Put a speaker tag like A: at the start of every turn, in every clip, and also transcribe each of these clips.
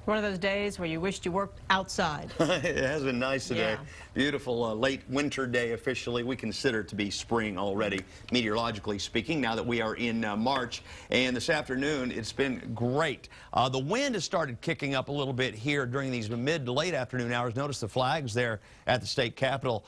A: One of those days where you wished you worked outside.
B: It has been nice today.
A: Yeah.
B: Beautiful late winter day officially. We consider it to be spring already, meteorologically speaking, now that we are in March. And this afternoon, it's been great. The wind has started kicking up a little bit here during these mid to late afternoon hours. Notice the flags there at the state capitol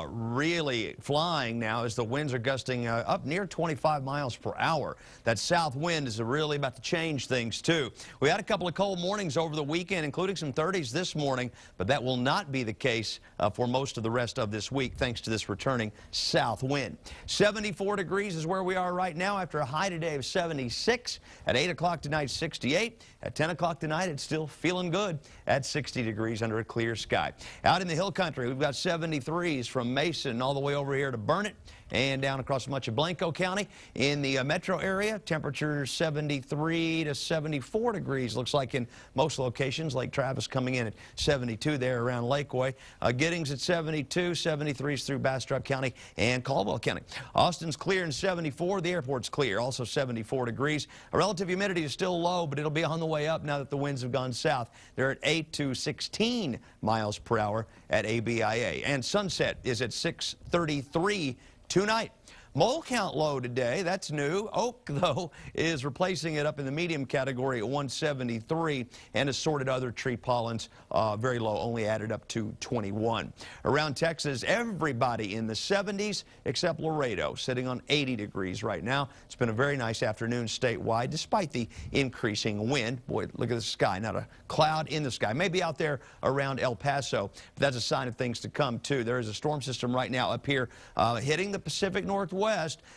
B: really flying now as the winds are gusting up near 25 miles per hour. That south wind is really about to change things, too. We had a couple of cold mornings over the weekend, including some 30s this morning, but that will not be the case for most of the rest of this week, thanks to this returning south wind. 74 degrees is where we are right now after a high today of 76. At 8 o'clock tonight, 68. At 10 o'clock tonight, it's still feeling good at 60 degrees under a clear sky. Out in the hill country, we've got 73s from Mason all the way over here to Burnett and down across much of Blanco County. In the metro area, temperatures 73 to 74 degrees. Looks like in most locations. Lake Travis coming in at 72 there around Lakeway. Giddings at 72, 73s through Bastrop County and Caldwell County. Austin's clear in 74. The airport's clear, also 74 degrees. Relative humidity is still low, but it'll be on the way up now that the winds have gone south. They're at 8 to 16 miles per hour at ABIA. And sunset is at 6:33 tonight. Mole count low today. That's new. Oak, though, is replacing it up in the medium category at 173, and assorted other tree pollens very low, only added up to 21. Around Texas, everybody in the 70s except Laredo, sitting on 80 degrees right now. It's been a very nice afternoon statewide, despite the increasing wind. Boy, look at the sky. Not a cloud in the sky. Maybe out there around El Paso, but that's a sign of things to come, too. There is a storm system right now up here hitting the Pacific Northwest.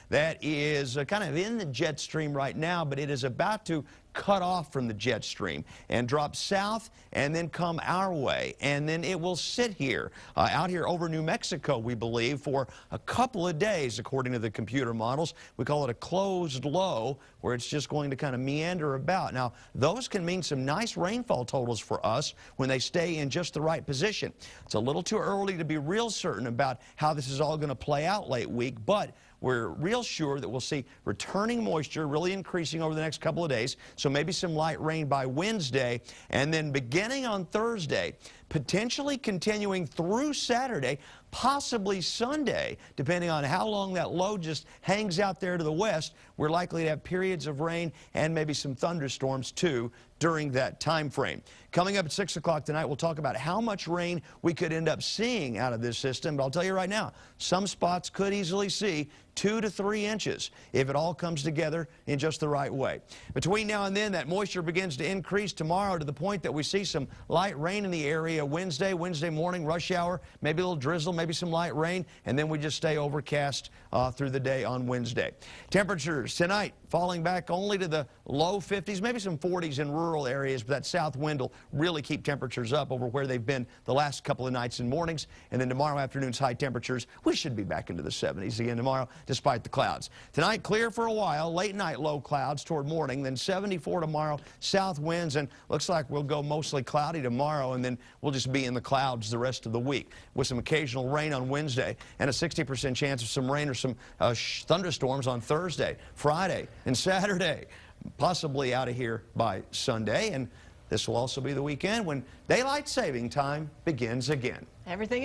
B: That is kind of in the jet stream right now, but it is about to cut off from the jet stream and drop south and then come our way, and then it will sit here out here over New Mexico, we believe, for a couple of days according to the computer models. We call it a closed low, where it's just going to kind of meander about. Now those can mean some nice rainfall totals for us when they stay in just the right position. It's a little too early to be real certain about how this is all going to play out late week, but we're real sure that we'll see returning moisture really increasing over the next couple of days. So maybe some light rain by Wednesday, and then beginning on Thursday, potentially continuing through Saturday, possibly Sunday, depending on how long that low just hangs out there to the west. We're likely to have periods of rain and maybe some thunderstorms too during that time frame. Coming up at 6 o'clock tonight, we'll talk about how much rain we could end up seeing out of this system. But I'll tell you right now, some spots could easily see 2 to 3 inches if it all comes together in just the right way. Between now and then, that moisture begins to increase tomorrow to the point that we see some light rain in the area Wednesday morning, rush hour, maybe a little drizzle, maybe some light rain, and then we just stay overcast through the day on Wednesday. Temperatures tonight falling back only to the low 50s, maybe some 40s in rural areas, but that south wind will really keep temperatures up over where they've been the last couple of nights and mornings. And then tomorrow afternoon's high temperatures, we should be back into the 70s again tomorrow, despite the clouds. Tonight, clear for a while, late night low clouds toward morning, then 74 tomorrow, south winds, and looks like we'll go mostly cloudy tomorrow, and then we'll just be in the clouds the rest of the week with some occasional rain on Wednesday and a 60% chance of some rain or some thunderstorms on Thursday, Friday, and Saturday, possibly out of here by Sunday. And this will also be the weekend when daylight saving time begins again.
A: Everything